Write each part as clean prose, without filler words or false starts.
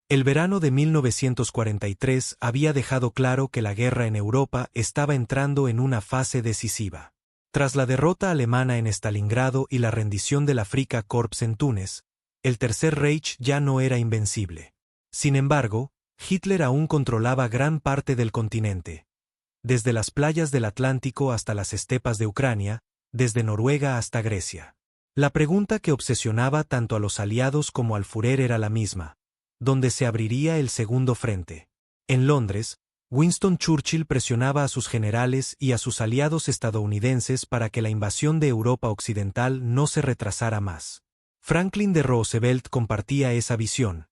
El verano de 1943 había dejado claro que la guerra en Europa estaba entrando en una fase decisiva. Tras la derrota alemana en Stalingrado y la rendición del Afrika Korps en Túnez, el Tercer Reich ya no era invencible. Sin embargo, Hitler aún controlaba gran parte del continente. Desde las playas del Atlántico hasta las estepas de Ucrania, desde Noruega hasta Grecia. La pregunta que obsesionaba tanto a los aliados como al Führer era la misma: ¿dónde se abriría el segundo frente? En Londres, Winston Churchill presionaba a sus generales y a sus aliados estadounidenses para que la invasión de Europa Occidental no se retrasara más. Franklin D. Roosevelt compartía esa visión.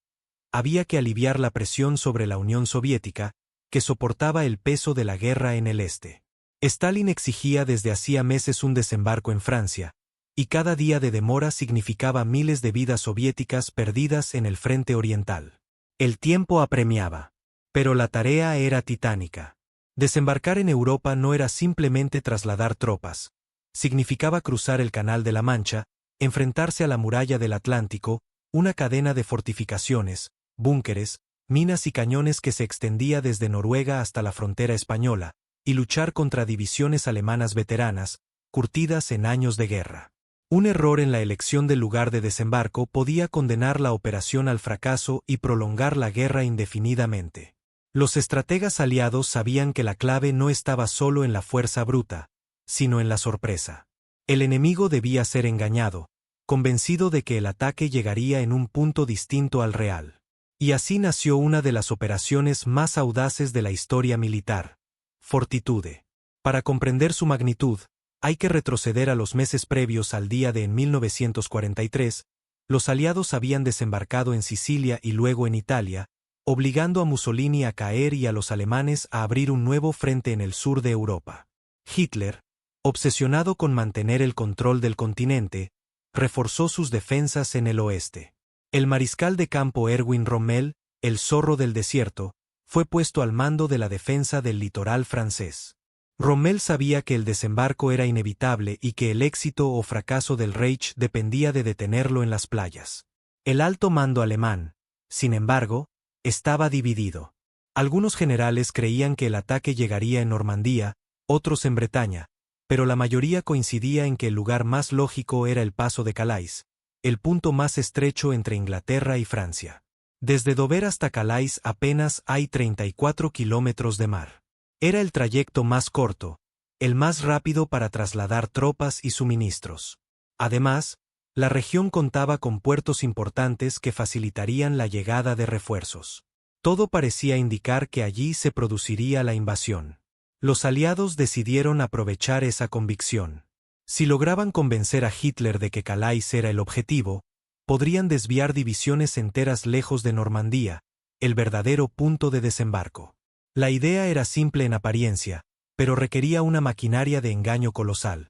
Había que aliviar la presión sobre la Unión Soviética, que soportaba el peso de la guerra en el este. Stalin exigía desde hacía meses un desembarco en Francia, y cada día de demora significaba miles de vidas soviéticas perdidas en el frente oriental. El tiempo apremiaba. Pero la tarea era titánica. Desembarcar en Europa no era simplemente trasladar tropas. Significaba cruzar el Canal de la Mancha, enfrentarse a la muralla del Atlántico, una cadena de fortificaciones, búnkeres, minas y cañones que se extendía desde Noruega hasta la frontera española, y luchar contra divisiones alemanas veteranas, curtidas en años de guerra. Un error en la elección del lugar de desembarco podía condenar la operación al fracaso y prolongar la guerra indefinidamente. Los estrategas aliados sabían que la clave no estaba solo en la fuerza bruta, sino en la sorpresa. El enemigo debía ser engañado, convencido de que el ataque llegaría en un punto distinto al real. Y así nació una de las operaciones más audaces de la historia militar: Fortitude. Para comprender su magnitud, hay que retroceder a los meses previos al día de en 1943, los aliados habían desembarcado en Sicilia y luego en Italia, obligando a Mussolini a caer y a los alemanes a abrir un nuevo frente en el sur de Europa. Hitler, obsesionado con mantener el control del continente, reforzó sus defensas en el oeste. El mariscal de campo Erwin Rommel, el zorro del desierto, fue puesto al mando de la defensa del litoral francés. Rommel sabía que el desembarco era inevitable y que el éxito o fracaso del Reich dependía de detenerlo en las playas. El alto mando alemán, sin embargo, estaba dividido. Algunos generales creían que el ataque llegaría en Normandía, otros en Bretaña, pero la mayoría coincidía en que el lugar más lógico era el paso de Calais, el punto más estrecho entre Inglaterra y Francia. Desde Dover hasta Calais apenas hay 34 kilómetros de mar. Era el trayecto más corto, el más rápido para trasladar tropas y suministros. Además, la región contaba con puertos importantes que facilitarían la llegada de refuerzos. Todo parecía indicar que allí se produciría la invasión. Los aliados decidieron aprovechar esa convicción. Si lograban convencer a Hitler de que Calais era el objetivo, podrían desviar divisiones enteras lejos de Normandía, el verdadero punto de desembarco. La idea era simple en apariencia, pero requería una maquinaria de engaño colosal.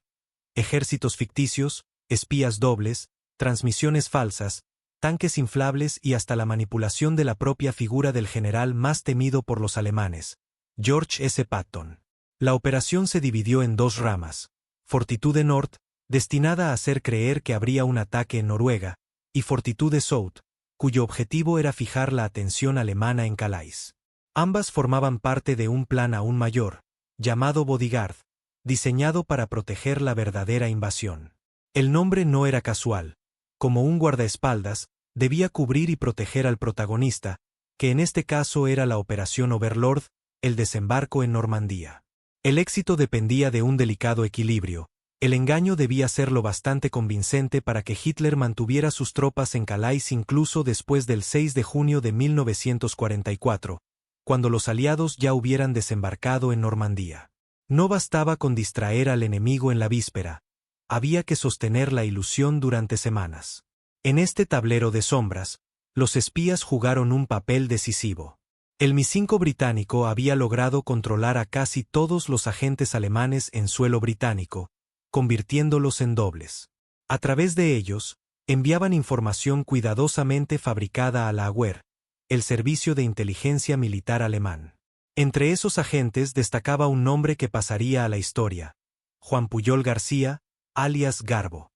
Ejércitos ficticios, espías dobles, transmisiones falsas, tanques inflables y hasta la manipulación de la propia figura del general más temido por los alemanes, George S. Patton. La operación se dividió en dos ramas: Fortitude Nord, destinada a hacer creer que habría un ataque en Noruega, y Fortitude South, cuyo objetivo era fijar la atención alemana en Calais. Ambas formaban parte de un plan aún mayor, llamado Bodyguard, diseñado para proteger la verdadera invasión. El nombre no era casual. Como un guardaespaldas, debía cubrir y proteger al protagonista, que en este caso era la Operación Overlord, el desembarco en Normandía. El éxito dependía de un delicado equilibrio. El engaño debía ser lo bastante convincente para que Hitler mantuviera sus tropas en Calais incluso después del 6 de junio de 1944, cuando los aliados ya hubieran desembarcado en Normandía. No bastaba con distraer al enemigo en la víspera, había que sostener la ilusión durante semanas. En este tablero de sombras, los espías jugaron un papel decisivo. El MI5 británico había logrado controlar a casi todos los agentes alemanes en suelo británico, convirtiéndolos en dobles. A través de ellos, enviaban información cuidadosamente fabricada a la AGUER, el servicio de inteligencia militar alemán. Entre esos agentes destacaba un nombre que pasaría a la historia: Juan Pujol García, alias Garbo.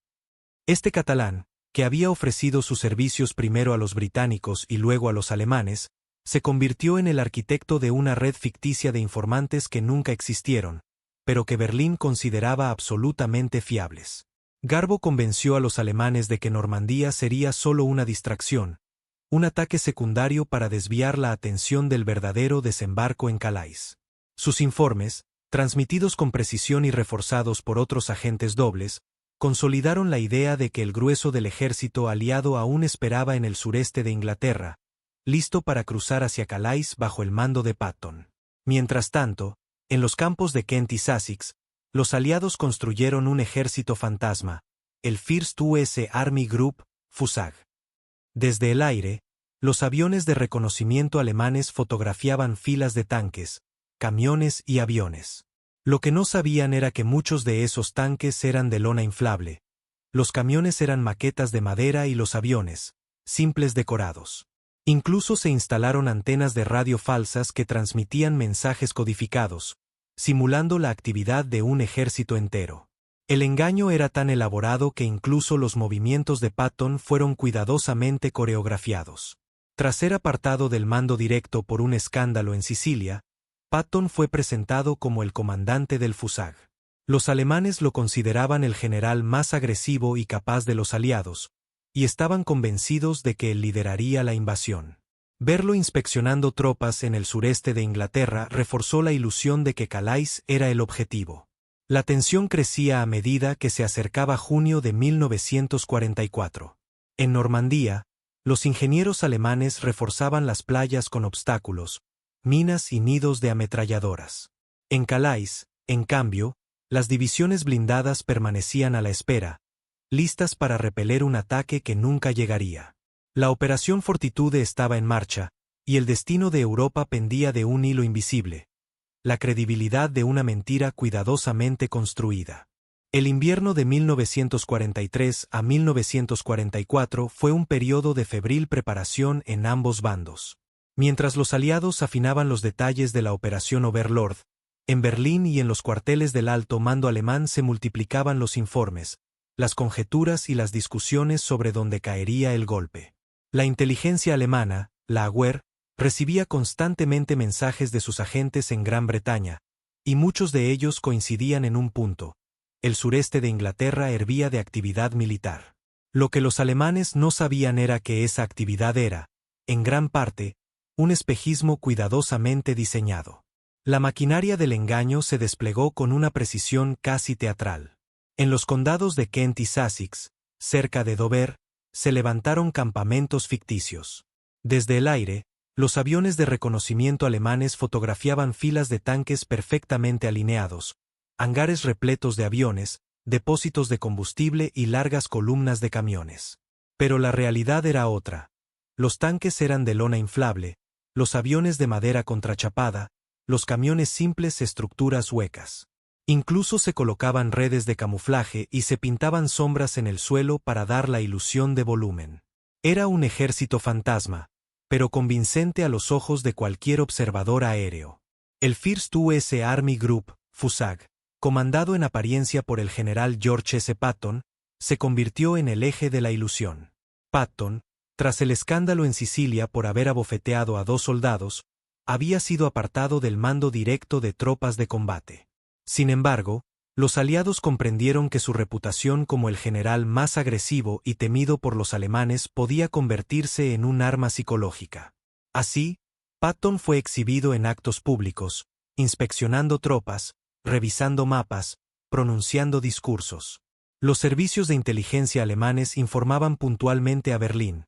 Este catalán, que había ofrecido sus servicios primero a los británicos y luego a los alemanes, se convirtió en el arquitecto de una red ficticia de informantes que nunca existieron, pero que Berlín consideraba absolutamente fiables. Garbo convenció a los alemanes de que Normandía sería solo una distracción, un ataque secundario para desviar la atención del verdadero desembarco en Calais. Sus informes, transmitidos con precisión y reforzados por otros agentes dobles, consolidaron la idea de que el grueso del ejército aliado aún esperaba en el sureste de Inglaterra, listo para cruzar hacia Calais bajo el mando de Patton. Mientras tanto, en los campos de Kent y Sussex, los aliados construyeron un ejército fantasma, el First US Army Group, FUSAG. Desde el aire, los aviones de reconocimiento alemanes fotografiaban filas de tanques, camiones y aviones. Lo que no sabían era que muchos de esos tanques eran de lona inflable, los camiones eran maquetas de madera y los aviones, simples decorados. Incluso se instalaron antenas de radio falsas que transmitían mensajes codificados, simulando la actividad de un ejército entero. El engaño era tan elaborado que incluso los movimientos de Patton fueron cuidadosamente coreografiados. Tras ser apartado del mando directo por un escándalo en Sicilia, Patton fue presentado como el comandante del FUSAG. Los alemanes lo consideraban el general más agresivo y capaz de los aliados, y estaban convencidos de que él lideraría la invasión. Verlo inspeccionando tropas en el sureste de Inglaterra reforzó la ilusión de que Calais era el objetivo. La tensión crecía a medida que se acercaba junio de 1944. En Normandía, los ingenieros alemanes reforzaban las playas con obstáculos, minas y nidos de ametralladoras. En Calais, en cambio, las divisiones blindadas permanecían a la espera, listas para repeler un ataque que nunca llegaría. La Operación Fortitude estaba en marcha, y el destino de Europa pendía de un hilo invisible, la credibilidad de una mentira cuidadosamente construida. El invierno de 1943 a 1944 fue un periodo de febril preparación en ambos bandos. Mientras los aliados afinaban los detalles de la Operación Overlord, en Berlín y en los cuarteles del alto mando alemán se multiplicaban los informes, las conjeturas y las discusiones sobre dónde caería el golpe. La inteligencia alemana, la Abwehr, recibía constantemente mensajes de sus agentes en Gran Bretaña, y muchos de ellos coincidían en un punto: el sureste de Inglaterra hervía de actividad militar. Lo que los alemanes no sabían era que esa actividad era, en gran parte, un espejismo cuidadosamente diseñado. La maquinaria del engaño se desplegó con una precisión casi teatral. En los condados de Kent y Sussex, cerca de Dover, se levantaron campamentos ficticios. Desde el aire, los aviones de reconocimiento alemanes fotografiaban filas de tanques perfectamente alineados, hangares repletos de aviones, depósitos de combustible y largas columnas de camiones. Pero la realidad era otra. Los tanques eran de lona inflable, los aviones de madera contrachapada, los camiones simples estructuras huecas. Incluso se colocaban redes de camuflaje y se pintaban sombras en el suelo para dar la ilusión de volumen. Era un ejército fantasma, pero convincente a los ojos de cualquier observador aéreo. El First US Army Group, FUSAG, comandado en apariencia por el general George S. Patton, se convirtió en el eje de la ilusión. Patton, tras el escándalo en Sicilia por haber abofeteado a 2 soldados, había sido apartado del mando directo de tropas de combate. Sin embargo, los aliados comprendieron que su reputación como el general más agresivo y temido por los alemanes podía convertirse en un arma psicológica. Así, Patton fue exhibido en actos públicos, inspeccionando tropas, revisando mapas, pronunciando discursos. Los servicios de inteligencia alemanes informaban puntualmente a Berlín: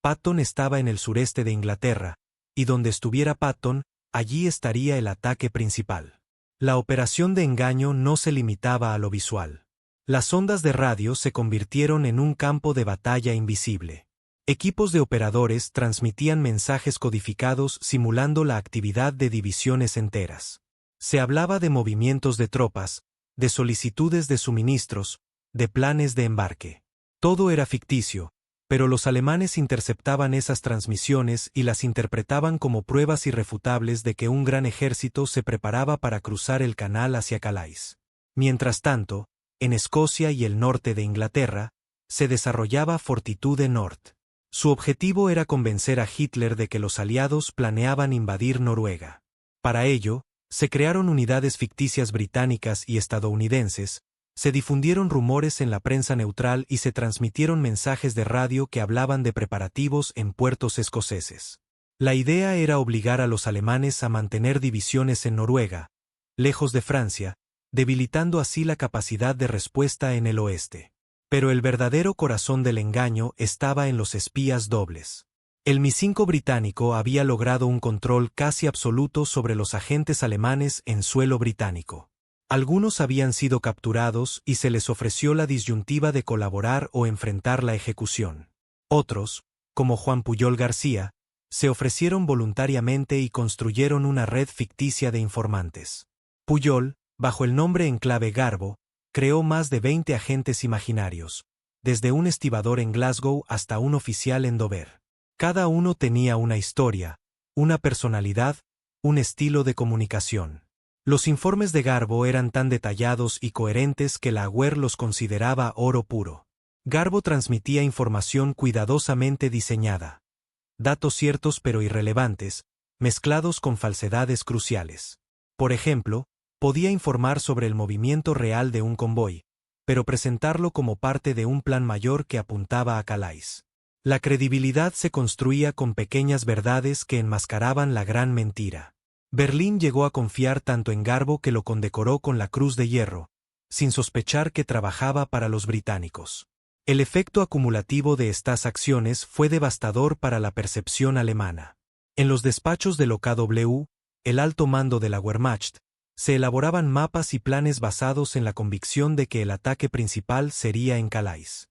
Patton estaba en el sureste de Inglaterra, y donde estuviera Patton, allí estaría el ataque principal. La operación de engaño no se limitaba a lo visual. Las ondas de radio se convirtieron en un campo de batalla invisible. Equipos de operadores transmitían mensajes codificados simulando la actividad de divisiones enteras. Se hablaba de movimientos de tropas, de solicitudes de suministros, de planes de embarque. Todo era ficticio, pero los alemanes interceptaban esas transmisiones y las interpretaban como pruebas irrefutables de que un gran ejército se preparaba para cruzar el canal hacia Calais. Mientras tanto, en Escocia y el norte de Inglaterra, se desarrollaba Fortitude Nord. Su objetivo era convencer a Hitler de que los aliados planeaban invadir Noruega. Para ello, se crearon unidades ficticias británicas y estadounidenses, se difundieron rumores en la prensa neutral y se transmitieron mensajes de radio que hablaban de preparativos en puertos escoceses. La idea era obligar a los alemanes a mantener divisiones en Noruega, lejos de Francia, debilitando así la capacidad de respuesta en el oeste. Pero el verdadero corazón del engaño estaba en los espías dobles. El MI5 británico había logrado un control casi absoluto sobre los agentes alemanes en suelo británico. Algunos habían sido capturados y se les ofreció la disyuntiva de colaborar o enfrentar la ejecución. Otros, como Juan Puyol García, se ofrecieron voluntariamente y construyeron una red ficticia de informantes. Puyol, bajo el nombre en clave Garbo, creó más de 20 agentes imaginarios, desde un estibador en Glasgow hasta un oficial en Dover. Cada uno tenía una historia, una personalidad, un estilo de comunicación. Los informes de Garbo eran tan detallados y coherentes que la AGUER los consideraba oro puro. Garbo transmitía información cuidadosamente diseñada. Datos ciertos pero irrelevantes, mezclados con falsedades cruciales. Por ejemplo, podía informar sobre el movimiento real de un convoy, pero presentarlo como parte de un plan mayor que apuntaba a Calais. La credibilidad se construía con pequeñas verdades que enmascaraban la gran mentira. Berlín llegó a confiar tanto en Garbo que lo condecoró con la Cruz de Hierro, sin sospechar que trabajaba para los británicos. El efecto acumulativo de estas acciones fue devastador para la percepción alemana. En los despachos del OKW, el alto mando de la Wehrmacht, se elaboraban mapas y planes basados en la convicción de que el ataque principal sería en Calais.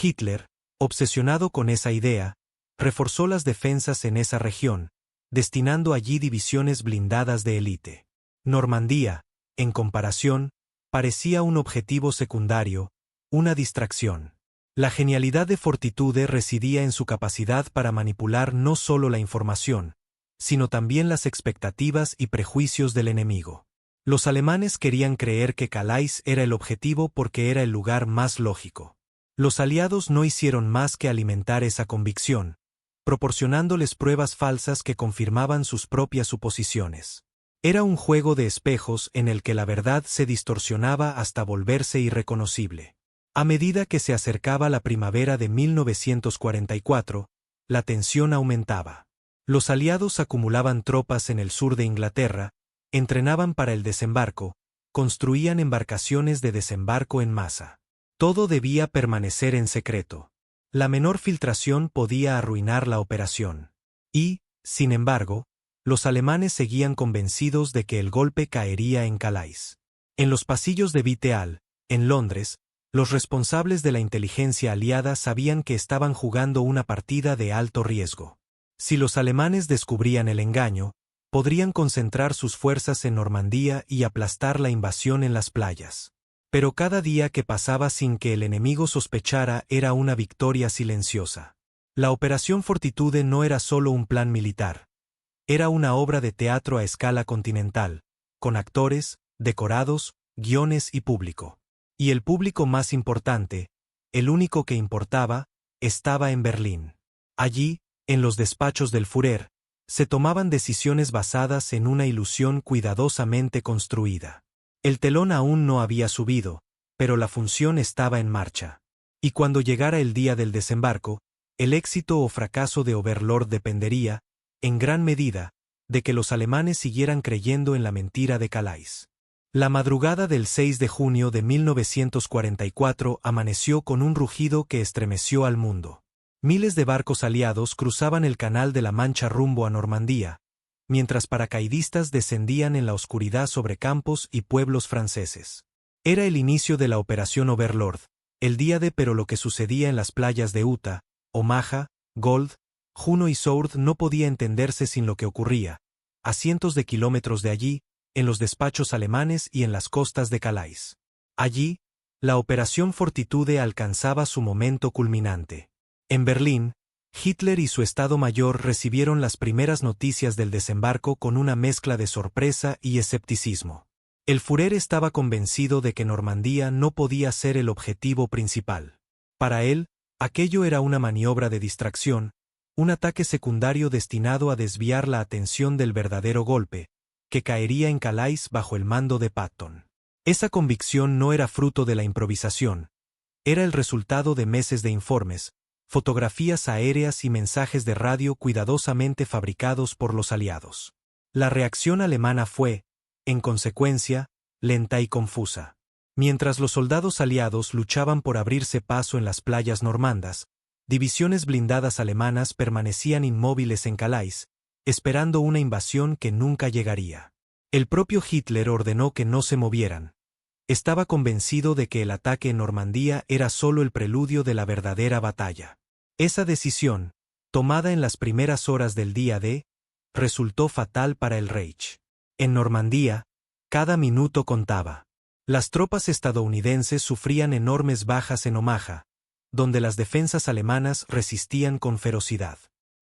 Hitler, obsesionado con esa idea, reforzó las defensas en esa región, destinando allí divisiones blindadas de élite. Normandía, en comparación, parecía un objetivo secundario, una distracción. La genialidad de Fortitude residía en su capacidad para manipular no solo la información, sino también las expectativas y prejuicios del enemigo. Los alemanes querían creer que Calais era el objetivo porque era el lugar más lógico. Los aliados no hicieron más que alimentar esa convicción, proporcionándoles pruebas falsas que confirmaban sus propias suposiciones. Era un juego de espejos en el que la verdad se distorsionaba hasta volverse irreconocible. A medida que se acercaba la primavera de 1944, la tensión aumentaba. Los aliados acumulaban tropas en el sur de Inglaterra, entrenaban para el desembarco, construían embarcaciones de desembarco en masa. Todo debía permanecer en secreto. La menor filtración podía arruinar la operación. Y, sin embargo, los alemanes seguían convencidos de que el golpe caería en Calais. En los pasillos de Vitteal, en Londres, los responsables de la inteligencia aliada sabían que estaban jugando una partida de alto riesgo. Si los alemanes descubrían el engaño, podrían concentrar sus fuerzas en Normandía y aplastar la invasión en las playas. Pero cada día que pasaba sin que el enemigo sospechara era una victoria silenciosa. La Operación Fortitude no era solo un plan militar. Era una obra de teatro a escala continental, con actores, decorados, guiones y público. Y el público más importante, el único que importaba, estaba en Berlín. Allí, en los despachos del Führer, se tomaban decisiones basadas en una ilusión cuidadosamente construida. El telón aún no había subido, pero la función estaba en marcha. Y cuando llegara el día del desembarco, el éxito o fracaso de Overlord dependería, en gran medida, de que los alemanes siguieran creyendo en la mentira de Calais. La madrugada del 6 de junio de 1944 amaneció con un rugido que estremeció al mundo. Miles de barcos aliados cruzaban el Canal de la Mancha rumbo a Normandía, mientras paracaidistas descendían en la oscuridad sobre campos y pueblos franceses. Era el inicio de la Operación Overlord, el día de pero lo que sucedía en las playas de Utah, Omaha, Gold, Juno y Sound no podía entenderse sin lo que ocurría, a cientos de kilómetros de allí, en los despachos alemanes y en las costas de Calais. Allí, la Operación Fortitude alcanzaba su momento culminante. En Berlín, Hitler y su Estado Mayor recibieron las primeras noticias del desembarco con una mezcla de sorpresa y escepticismo. El Führer estaba convencido de que Normandía no podía ser el objetivo principal. Para él, aquello era una maniobra de distracción, un ataque secundario destinado a desviar la atención del verdadero golpe, que caería en Calais bajo el mando de Patton. Esa convicción no era fruto de la improvisación, era el resultado de meses de informes, fotografías aéreas y mensajes de radio cuidadosamente fabricados por los aliados. La reacción alemana fue, en consecuencia, lenta y confusa. Mientras los soldados aliados luchaban por abrirse paso en las playas normandas, divisiones blindadas alemanas permanecían inmóviles en Calais, esperando una invasión que nunca llegaría. El propio Hitler ordenó que no se movieran. Estaba convencido de que el ataque en Normandía era solo el preludio de la verdadera batalla. Esa decisión, tomada en las primeras horas del día D, resultó fatal para el Reich. En Normandía, cada minuto contaba. Las tropas estadounidenses sufrían enormes bajas en Omaha, donde las defensas alemanas resistían con ferocidad.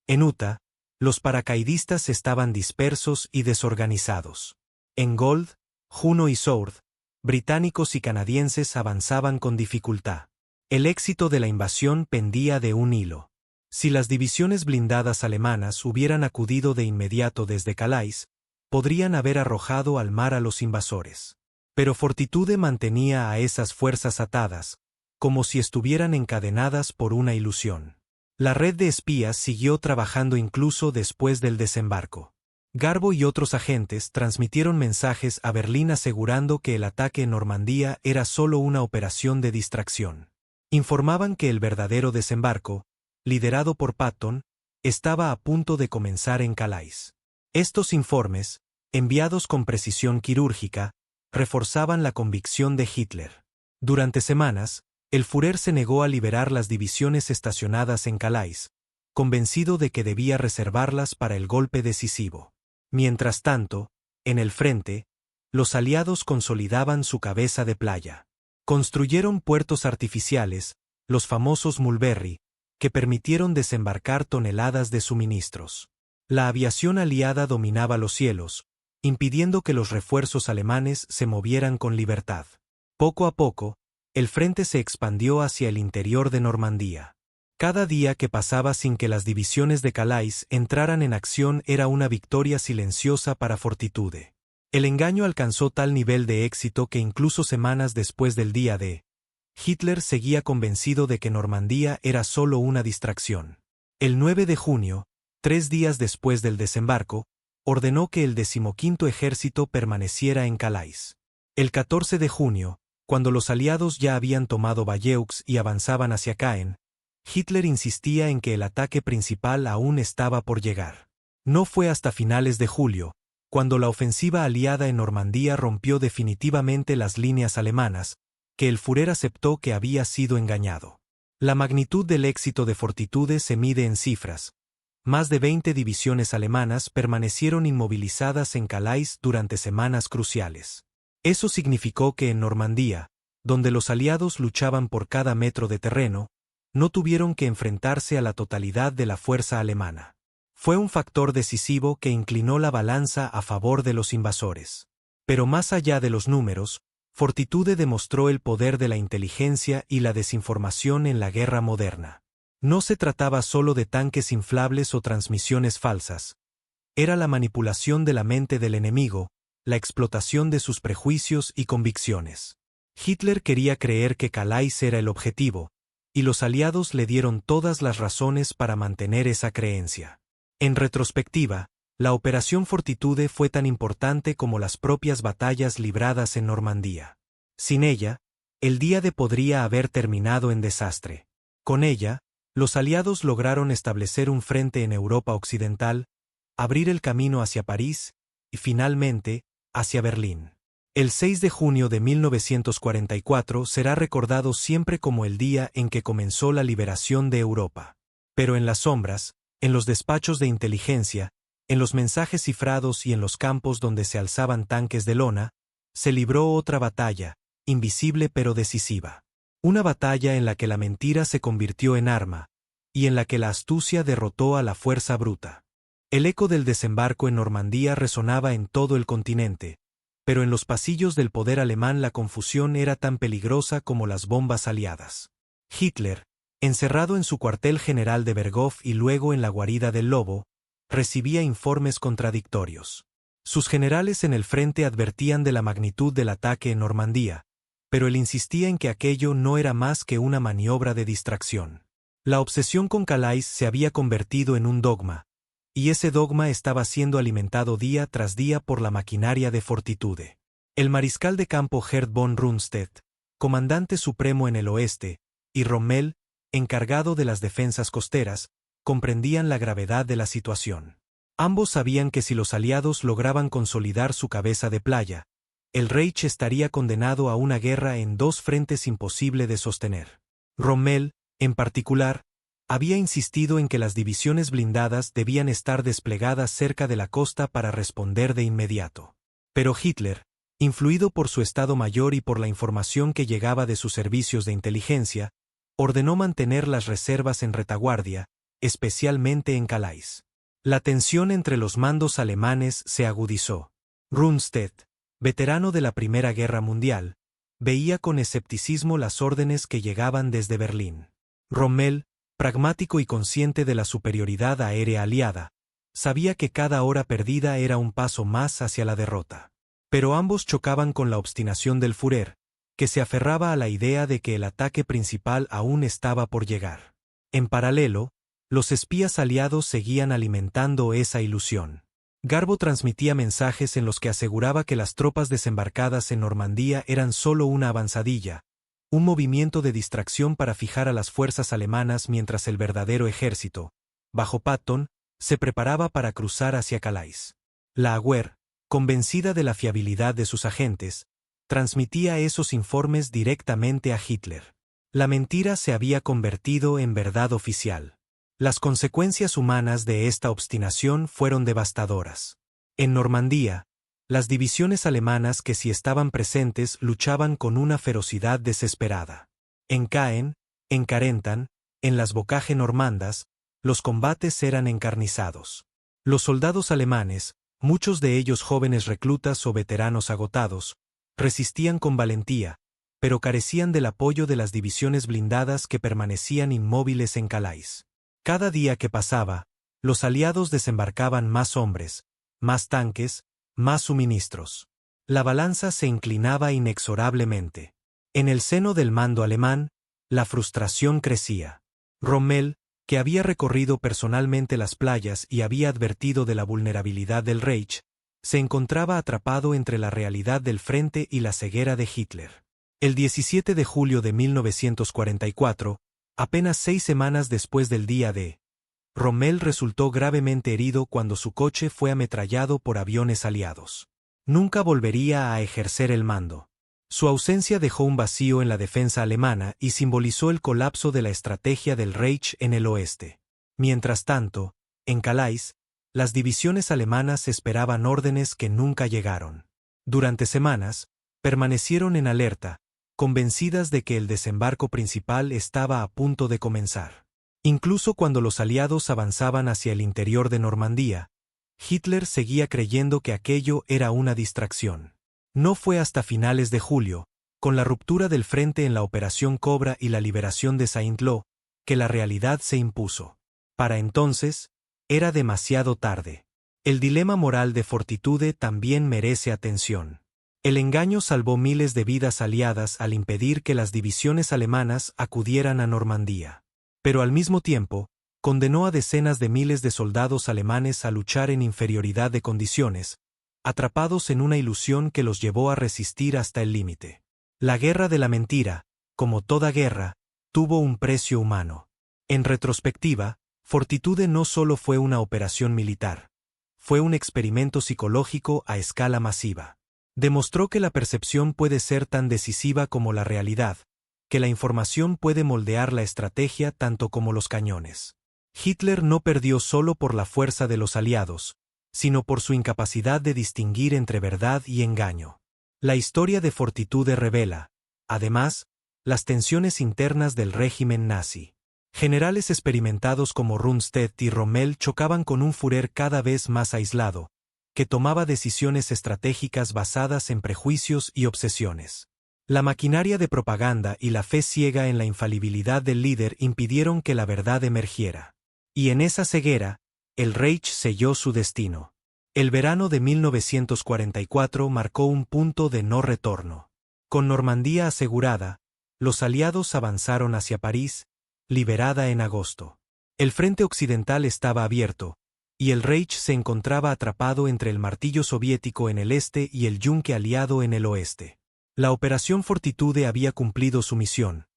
En Utah, los paracaidistas estaban dispersos y desorganizados. En Gold, Juno y Sourde, británicos y canadienses avanzaban con dificultad. El éxito de la invasión pendía de un hilo. Si las divisiones blindadas alemanas hubieran acudido de inmediato desde Calais, podrían haber arrojado al mar a los invasores. Pero Fortitude mantenía a esas fuerzas atadas, como si estuvieran encadenadas por una ilusión. La red de espías siguió trabajando incluso después del desembarco. Garbo y otros agentes transmitieron mensajes a Berlín asegurando que el ataque en Normandía era solo una operación de distracción. Informaban que el verdadero desembarco, liderado por Patton, estaba a punto de comenzar en Calais. Estos informes, enviados con precisión quirúrgica, reforzaban la convicción de Hitler. Durante semanas, el Führer se negó a liberar las divisiones estacionadas en Calais, convencido de que debía reservarlas para el golpe decisivo. Mientras tanto, en el frente, los aliados consolidaban su cabeza de playa. Construyeron puertos artificiales, los famosos Mulberry, que permitieron desembarcar toneladas de suministros. La aviación aliada dominaba los cielos, impidiendo que los refuerzos alemanes se movieran con libertad. Poco a poco, el frente se expandió hacia el interior de Normandía. Cada día que pasaba sin que las divisiones de Calais entraran en acción era una victoria silenciosa para Fortitude. El engaño alcanzó tal nivel de éxito que incluso semanas después del día D, Hitler seguía convencido de que Normandía era solo una distracción. El 9 de junio, 3 días después del desembarco, ordenó que el 15º ejército permaneciera en Calais. El 14 de junio, cuando los aliados ya habían tomado Bayeux y avanzaban hacia Caen, Hitler insistía en que el ataque principal aún estaba por llegar. No fue hasta finales de julio, cuando la ofensiva aliada en Normandía rompió definitivamente las líneas alemanas, que el Führer aceptó que había sido engañado. La magnitud del éxito de Fortitude se mide en cifras. Más de 20 divisiones alemanas permanecieron inmovilizadas en Calais durante semanas cruciales. Eso significó que en Normandía, donde los aliados luchaban por cada metro de terreno, no tuvieron que enfrentarse a la totalidad de la fuerza alemana. Fue un factor decisivo que inclinó la balanza a favor de los invasores. Pero más allá de los números, Fortitude demostró el poder de la inteligencia y la desinformación en la guerra moderna. No se trataba solo de tanques inflables o transmisiones falsas. Era la manipulación de la mente del enemigo, la explotación de sus prejuicios y convicciones. Hitler quería creer que Calais era el objetivo, y los aliados le dieron todas las razones para mantener esa creencia. En retrospectiva, la Operación Fortitude fue tan importante como las propias batallas libradas en Normandía. Sin ella, el día D podría haber terminado en desastre. Con ella, los aliados lograron establecer un frente en Europa Occidental, abrir el camino hacia París y, finalmente, hacia Berlín. El 6 de junio de 1944 será recordado siempre como el día en que comenzó la liberación de Europa. Pero en las sombras, en los despachos de inteligencia, en los mensajes cifrados y en los campos donde se alzaban tanques de lona, se libró otra batalla, invisible pero decisiva. Una batalla en la que la mentira se convirtió en arma, y en la que la astucia derrotó a la fuerza bruta. El eco del desembarco en Normandía resonaba en todo el continente, pero en los pasillos del poder alemán la confusión era tan peligrosa como las bombas aliadas. Hitler, Encerrado en su cuartel general de Berghof y luego en la guarida del Lobo, recibía informes contradictorios. Sus generales en el frente advertían de la magnitud del ataque en Normandía, pero él insistía en que aquello no era más que una maniobra de distracción. La obsesión con Calais se había convertido en un dogma, y ese dogma estaba siendo alimentado día tras día por la maquinaria de Fortitude. El mariscal de campo Gerd von Rundstedt, comandante supremo en el oeste, y Rommel, encargado de las defensas costeras, comprendían la gravedad de la situación. Ambos sabían que si los aliados lograban consolidar su cabeza de playa, el Reich estaría condenado a una guerra en dos frentes imposible de sostener. Rommel, en particular, había insistido en que las divisiones blindadas debían estar desplegadas cerca de la costa para responder de inmediato. Pero Hitler, influido por su Estado Mayor y por la información que llegaba de sus servicios de inteligencia, ordenó mantener las reservas en retaguardia, especialmente en Calais. La tensión entre los mandos alemanes se agudizó. Rundstedt, veterano de la Primera Guerra Mundial, veía con escepticismo las órdenes que llegaban desde Berlín. Rommel, pragmático y consciente de la superioridad aérea aliada, sabía que cada hora perdida era un paso más hacia la derrota. Pero ambos chocaban con la obstinación del Führer, que se aferraba a la idea de que el ataque principal aún estaba por llegar. En paralelo, los espías aliados seguían alimentando esa ilusión. Garbo transmitía mensajes en los que aseguraba que las tropas desembarcadas en Normandía eran solo una avanzadilla, un movimiento de distracción para fijar a las fuerzas alemanas mientras el verdadero ejército, bajo Patton, se preparaba para cruzar hacia Calais. La Auer, convencida de la fiabilidad de sus agentes, transmitía esos informes directamente a Hitler. La mentira se había convertido en verdad oficial. Las consecuencias humanas de esta obstinación fueron devastadoras. En Normandía, las divisiones alemanas que sí estaban presentes luchaban con una ferocidad desesperada. En Caen, en Carentan, en las Bocage normandas, los combates eran encarnizados. Los soldados alemanes, muchos de ellos jóvenes reclutas o veteranos agotados, resistían con valentía, pero carecían del apoyo de las divisiones blindadas que permanecían inmóviles en Calais. Cada día que pasaba, los aliados desembarcaban más hombres, más tanques, más suministros. La balanza se inclinaba inexorablemente. En el seno del mando alemán, la frustración crecía. Rommel, que había recorrido personalmente las playas y había advertido de la vulnerabilidad del Reich, se encontraba atrapado entre la realidad del frente y la ceguera de Hitler. El 17 de julio de 1944, apenas 6 semanas después del día D, Rommel resultó gravemente herido cuando su coche fue ametrallado por aviones aliados. Nunca volvería a ejercer el mando. Su ausencia dejó un vacío en la defensa alemana y simbolizó el colapso de la estrategia del Reich en el oeste. Mientras tanto, en Calais, las divisiones alemanas esperaban órdenes que nunca llegaron. Durante semanas, permanecieron en alerta, convencidas de que el desembarco principal estaba a punto de comenzar. Incluso cuando los aliados avanzaban hacia el interior de Normandía, Hitler seguía creyendo que aquello era una distracción. No fue hasta finales de julio, con la ruptura del frente en la Operación Cobra y la liberación de Saint-Lô, que la realidad se impuso. Para entonces, era demasiado tarde. El dilema moral de Fortitude también merece atención. El engaño salvó miles de vidas aliadas al impedir que las divisiones alemanas acudieran a Normandía. Pero al mismo tiempo, condenó a decenas de miles de soldados alemanes a luchar en inferioridad de condiciones, atrapados en una ilusión que los llevó a resistir hasta el límite. La guerra de la mentira, como toda guerra, tuvo un precio humano. En retrospectiva, Fortitude no solo fue una operación militar, fue un experimento psicológico a escala masiva. Demostró que la percepción puede ser tan decisiva como la realidad, que la información puede moldear la estrategia tanto como los cañones. Hitler no perdió solo por la fuerza de los aliados, sino por su incapacidad de distinguir entre verdad y engaño. La historia de Fortitude revela, además, las tensiones internas del régimen nazi. Generales experimentados como Rundstedt y Rommel chocaban con un Führer cada vez más aislado, que tomaba decisiones estratégicas basadas en prejuicios y obsesiones. La maquinaria de propaganda y la fe ciega en la infalibilidad del líder impidieron que la verdad emergiera. Y en esa ceguera, el Reich selló su destino. El verano de 1944 marcó un punto de no retorno. Con Normandía asegurada, los aliados avanzaron hacia París, liberada en agosto. El frente occidental estaba abierto, y el Reich se encontraba atrapado entre el martillo soviético en el este y el yunque aliado en el oeste. La Operación Fortitude había cumplido su misión.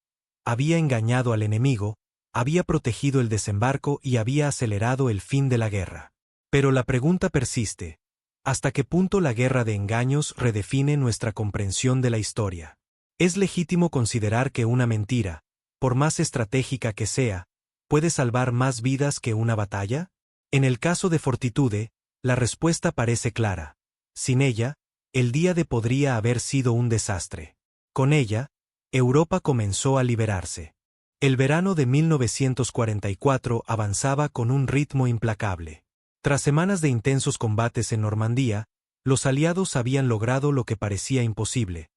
Había engañado al enemigo, había protegido el desembarco y había acelerado el fin de la guerra. Pero la pregunta persiste: ¿hasta qué punto la guerra de engaños redefine nuestra comprensión de la historia? ¿Es legítimo considerar que una mentira, por más estratégica que sea, puede salvar más vidas que una batalla? En el caso de Fortitude, la respuesta parece clara. Sin ella, el día D podría haber sido un desastre. Con ella, Europa comenzó a liberarse. El verano de 1944 avanzaba con un ritmo implacable. Tras semanas de intensos combates en Normandía, los aliados habían logrado lo que parecía imposible: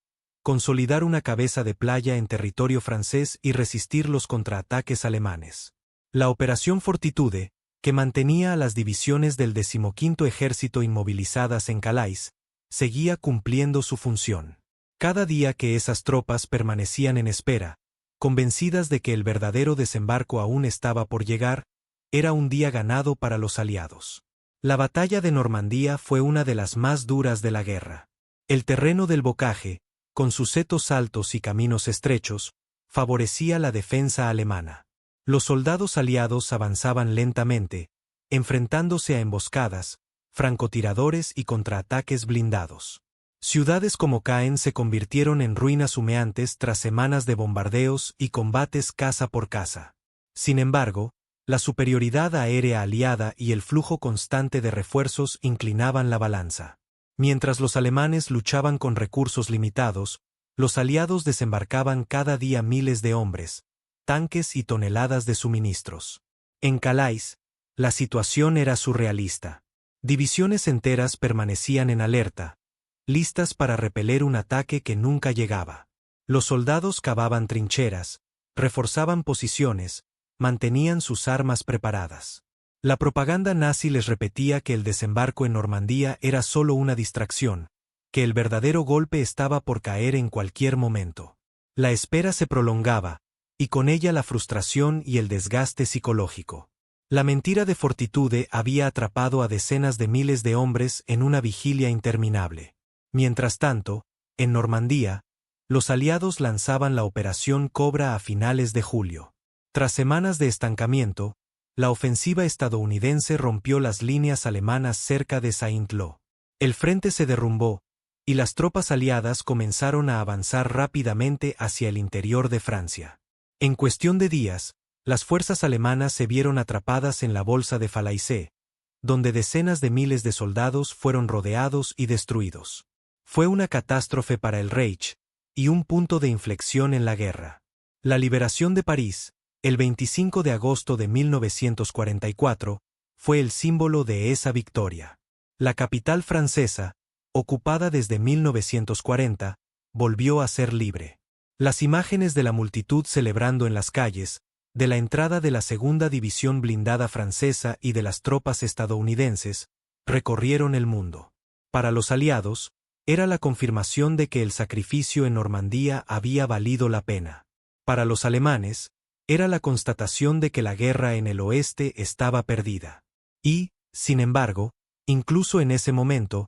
consolidar una cabeza de playa en territorio francés y resistir los contraataques alemanes. La Operación Fortitude, que mantenía a las divisiones del 15º Ejército inmovilizadas en Calais, seguía cumpliendo su función. Cada día que esas tropas permanecían en espera, convencidas de que el verdadero desembarco aún estaba por llegar, era un día ganado para los aliados. La batalla de Normandía fue una de las más duras de la guerra. El terreno del Bocage, con sus setos altos y caminos estrechos, favorecía la defensa alemana. Los soldados aliados avanzaban lentamente, enfrentándose a emboscadas, francotiradores y contraataques blindados. Ciudades como Caen se convirtieron en ruinas humeantes tras semanas de bombardeos y combates casa por casa. Sin embargo, la superioridad aérea aliada y el flujo constante de refuerzos inclinaban la balanza. Mientras los alemanes luchaban con recursos limitados, los aliados desembarcaban cada día miles de hombres, tanques y toneladas de suministros. En Calais, la situación era surrealista. Divisiones enteras permanecían en alerta, listas para repeler un ataque que nunca llegaba. Los soldados cavaban trincheras, reforzaban posiciones, mantenían sus armas preparadas. La propaganda nazi les repetía que el desembarco en Normandía era solo una distracción, que el verdadero golpe estaba por caer en cualquier momento. La espera se prolongaba, y con ella la frustración y el desgaste psicológico. La mentira de Fortitude había atrapado a decenas de miles de hombres en una vigilia interminable. Mientras tanto, en Normandía, los aliados lanzaban la Operación Cobra a finales de julio. Tras semanas de estancamiento, la ofensiva estadounidense rompió las líneas alemanas cerca de Saint-Lô. El frente se derrumbó, y las tropas aliadas comenzaron a avanzar rápidamente hacia el interior de Francia. En cuestión de días, las fuerzas alemanas se vieron atrapadas en la bolsa de Falaise, donde decenas de miles de soldados fueron rodeados y destruidos. Fue una catástrofe para el Reich, y un punto de inflexión en la guerra. La liberación de París, el 25 de agosto de 1944, fue el símbolo de esa victoria. La capital francesa, ocupada desde 1940, volvió a ser libre. Las imágenes de la multitud celebrando en las calles, de la entrada de la segunda división blindada francesa y de las tropas estadounidenses, recorrieron el mundo. Para los aliados, era la confirmación de que el sacrificio en Normandía había valido la pena. Para los alemanes, era la constatación de que la guerra en el oeste estaba perdida. Y, sin embargo, incluso en ese momento,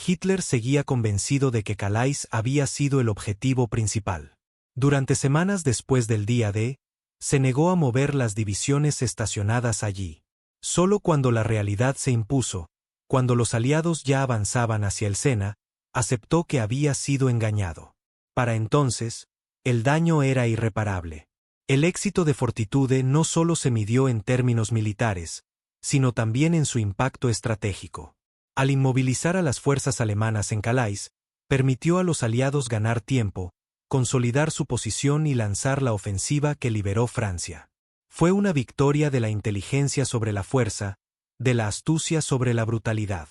Hitler seguía convencido de que Calais había sido el objetivo principal. Durante semanas después del día D, se negó a mover las divisiones estacionadas allí. Solo cuando la realidad se impuso, cuando los aliados ya avanzaban hacia el Sena, aceptó que había sido engañado. Para entonces, el daño era irreparable. El éxito de Fortitude no solo se midió en términos militares, sino también en su impacto estratégico. Al inmovilizar a las fuerzas alemanas en Calais, permitió a los aliados ganar tiempo, consolidar su posición y lanzar la ofensiva que liberó Francia. Fue una victoria de la inteligencia sobre la fuerza, de la astucia sobre la brutalidad.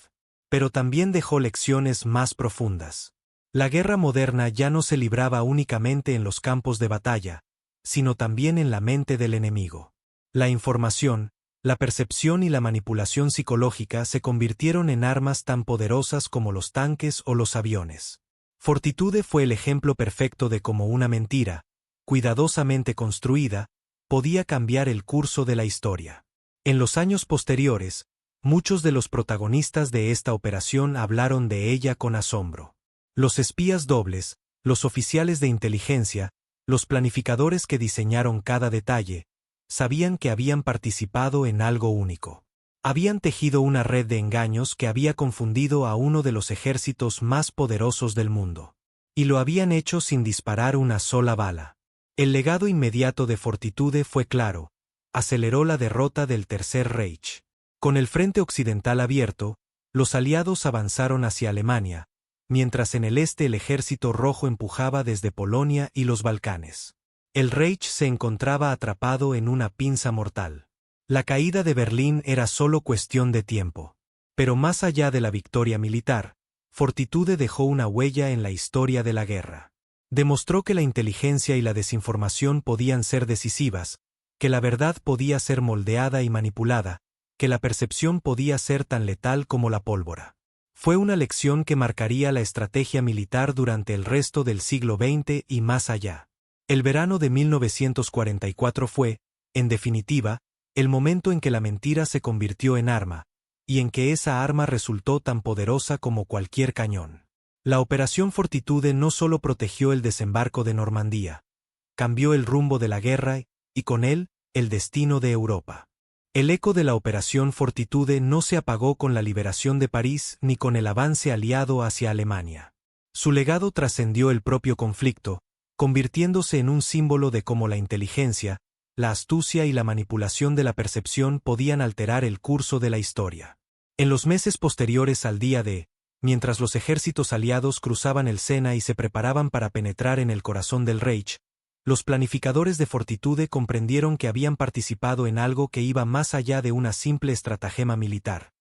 Pero también dejó lecciones más profundas. La guerra moderna ya no se libraba únicamente en los campos de batalla, sino también en la mente del enemigo. La información, la percepción y la manipulación psicológica se convirtieron en armas tan poderosas como los tanques o los aviones. Fortitude fue el ejemplo perfecto de cómo una mentira, cuidadosamente construida, podía cambiar el curso de la historia. En los años posteriores, muchos de los protagonistas de esta operación hablaron de ella con asombro. Los espías dobles, los oficiales de inteligencia, los planificadores que diseñaron cada detalle, sabían que habían participado en algo único. Habían tejido una red de engaños que había confundido a uno de los ejércitos más poderosos del mundo. Y lo habían hecho sin disparar una sola bala. El legado inmediato de Fortitude fue claro: aceleró la derrota del Tercer Reich. Con el frente occidental abierto, los aliados avanzaron hacia Alemania, mientras en el este el ejército rojo empujaba desde Polonia y los Balcanes. El Reich se encontraba atrapado en una pinza mortal. La caída de Berlín era solo cuestión de tiempo. Pero más allá de la victoria militar, Fortitude dejó una huella en la historia de la guerra. Demostró que la inteligencia y la desinformación podían ser decisivas, que la verdad podía ser moldeada y manipulada, que la percepción podía ser tan letal como la pólvora. Fue una lección que marcaría la estrategia militar durante el resto del siglo XX y más allá. El verano de 1944 fue, en definitiva, el momento en que la mentira se convirtió en arma, y en que esa arma resultó tan poderosa como cualquier cañón. La Operación Fortitude no solo protegió el desembarco de Normandía, cambió el rumbo de la guerra y, con él, el destino de Europa. El eco de la Operación Fortitude no se apagó con la liberación de París ni con el avance aliado hacia Alemania. Su legado trascendió el propio conflicto, convirtiéndose en un símbolo de cómo la inteligencia, la astucia y la manipulación de la percepción podían alterar el curso de la historia. En los meses posteriores al día D, mientras los ejércitos aliados cruzaban el Sena y se preparaban para penetrar en el corazón del Reich, los planificadores de Fortitude comprendieron que habían participado en algo que iba más allá de una simple estratagema militar.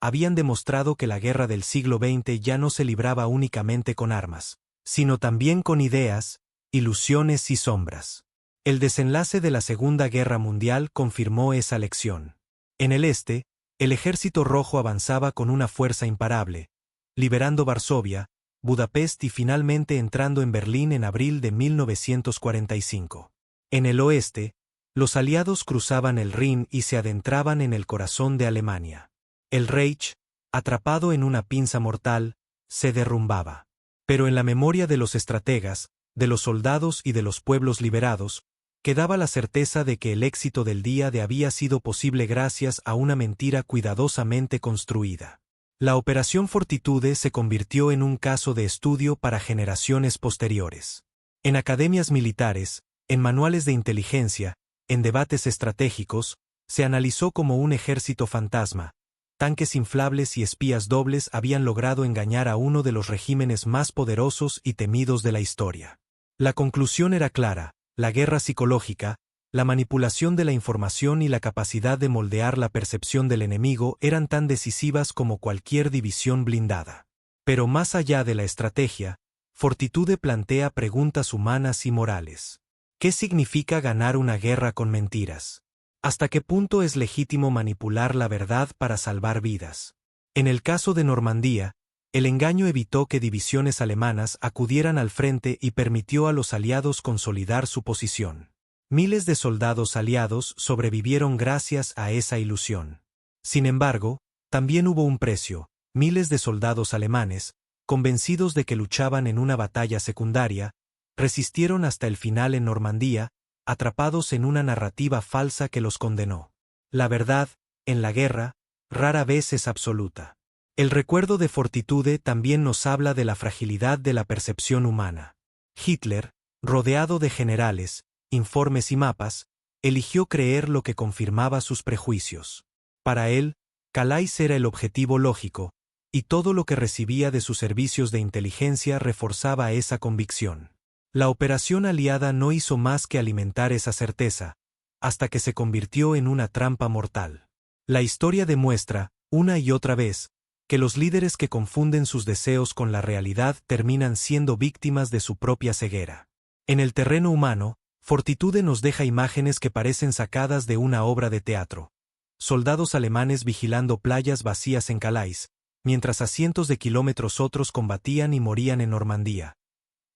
Habían demostrado que la guerra del siglo XX ya no se libraba únicamente con armas, sino también con ideas, ilusiones y sombras. El desenlace de la Segunda Guerra Mundial confirmó esa lección. En el este, el ejército rojo avanzaba con una fuerza imparable, liberando Varsovia, Budapest y finalmente entrando en Berlín en abril de 1945. En el oeste, los aliados cruzaban el Rin y se adentraban en el corazón de Alemania. El Reich, atrapado en una pinza mortal, se derrumbaba. Pero en la memoria de los estrategas, de los soldados y de los pueblos liberados, quedaba la certeza de que el éxito del día D había sido posible gracias a una mentira cuidadosamente construida. La Operación Fortitude se convirtió en un caso de estudio para generaciones posteriores. En academias militares, en manuales de inteligencia, en debates estratégicos, se analizó cómo un ejército fantasma, tanques inflables y espías dobles habían logrado engañar a uno de los regímenes más poderosos y temidos de la historia. La conclusión era clara: la guerra psicológica, la manipulación de la información y la capacidad de moldear la percepción del enemigo eran tan decisivas como cualquier división blindada. Pero más allá de la estrategia, Fortitude plantea preguntas humanas y morales. ¿Qué significa ganar una guerra con mentiras? ¿Hasta qué punto es legítimo manipular la verdad para salvar vidas? En el caso de Normandía, el engaño evitó que divisiones alemanas acudieran al frente y permitió a los aliados consolidar su posición. Miles de soldados aliados sobrevivieron gracias a esa ilusión. Sin embargo, también hubo un precio: miles de soldados alemanes, convencidos de que luchaban en una batalla secundaria, resistieron hasta el final en Normandía, atrapados en una narrativa falsa que los condenó. La verdad, en la guerra, rara vez es absoluta. El recuerdo de Fortitude también nos habla de la fragilidad de la percepción humana. Hitler, rodeado de generales, informes y mapas, eligió creer lo que confirmaba sus prejuicios. Para él, Calais era el objetivo lógico, y todo lo que recibía de sus servicios de inteligencia reforzaba esa convicción. La operación aliada no hizo más que alimentar esa certeza, hasta que se convirtió en una trampa mortal. La historia demuestra, una y otra vez, que los líderes que confunden sus deseos con la realidad terminan siendo víctimas de su propia ceguera. En el terreno humano, Fortitude nos deja imágenes que parecen sacadas de una obra de teatro. Soldados alemanes vigilando playas vacías en Calais, mientras a cientos de kilómetros otros combatían y morían en Normandía.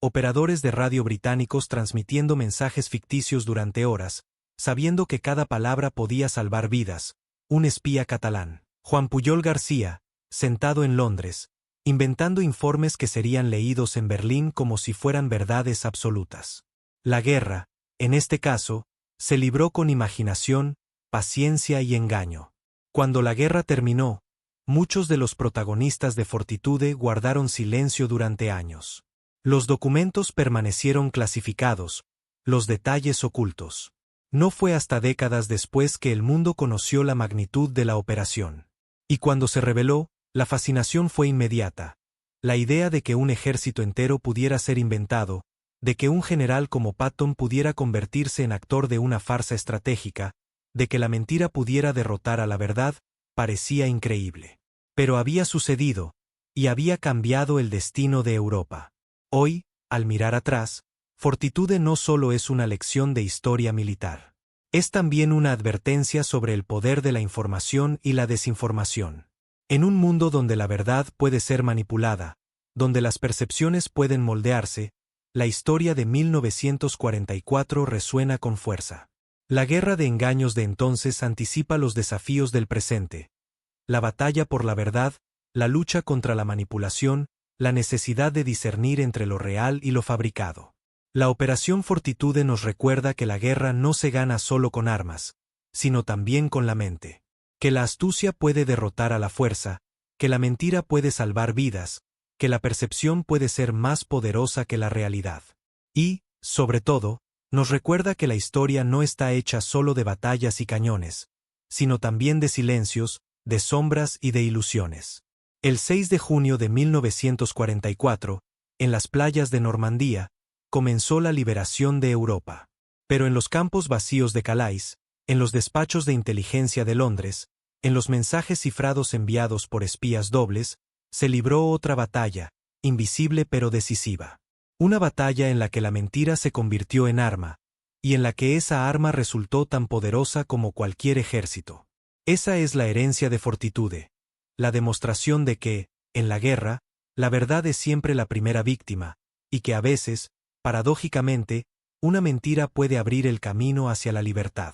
Operadores de radio británicos transmitiendo mensajes ficticios durante horas, sabiendo que cada palabra podía salvar vidas. Un espía catalán, Juan Pujol García, sentado en Londres, inventando informes que serían leídos en Berlín como si fueran verdades absolutas. La guerra, en este caso, se libró con imaginación, paciencia y engaño. Cuando la guerra terminó, muchos de los protagonistas de Fortitude guardaron silencio durante años. Los documentos permanecieron clasificados, los detalles ocultos. No fue hasta décadas después que el mundo conoció la magnitud de la operación. Y cuando se reveló, la fascinación fue inmediata. La idea de que un ejército entero pudiera ser inventado, de que un general como Patton pudiera convertirse en actor de una farsa estratégica, de que la mentira pudiera derrotar a la verdad, parecía increíble. Pero había sucedido, y había cambiado el destino de Europa. Hoy, al mirar atrás, Fortitude no solo es una lección de historia militar. Es también una advertencia sobre el poder de la información y la desinformación. En un mundo donde la verdad puede ser manipulada, donde las percepciones pueden moldearse, la historia de 1944 resuena con fuerza. La guerra de engaños de entonces anticipa los desafíos del presente. La batalla por la verdad, la lucha contra la manipulación, la necesidad de discernir entre lo real y lo fabricado. La Operación Fortitude nos recuerda que la guerra no se gana solo con armas, sino también con la mente. Que la astucia puede derrotar a la fuerza, que la mentira puede salvar vidas, que la percepción puede ser más poderosa que la realidad. Y, sobre todo, nos recuerda que la historia no está hecha solo de batallas y cañones, sino también de silencios, de sombras y de ilusiones. El 6 de junio de 1944, en las playas de Normandía, comenzó la liberación de Europa. Pero en los campos vacíos de Calais, en los despachos de inteligencia de Londres, en los mensajes cifrados enviados por espías dobles, se libró otra batalla, invisible pero decisiva. Una batalla en la que la mentira se convirtió en arma, y en la que esa arma resultó tan poderosa como cualquier ejército. Esa es la herencia de Fortitude, la demostración de que, en la guerra, la verdad es siempre la primera víctima, y que a veces, paradójicamente, una mentira puede abrir el camino hacia la libertad.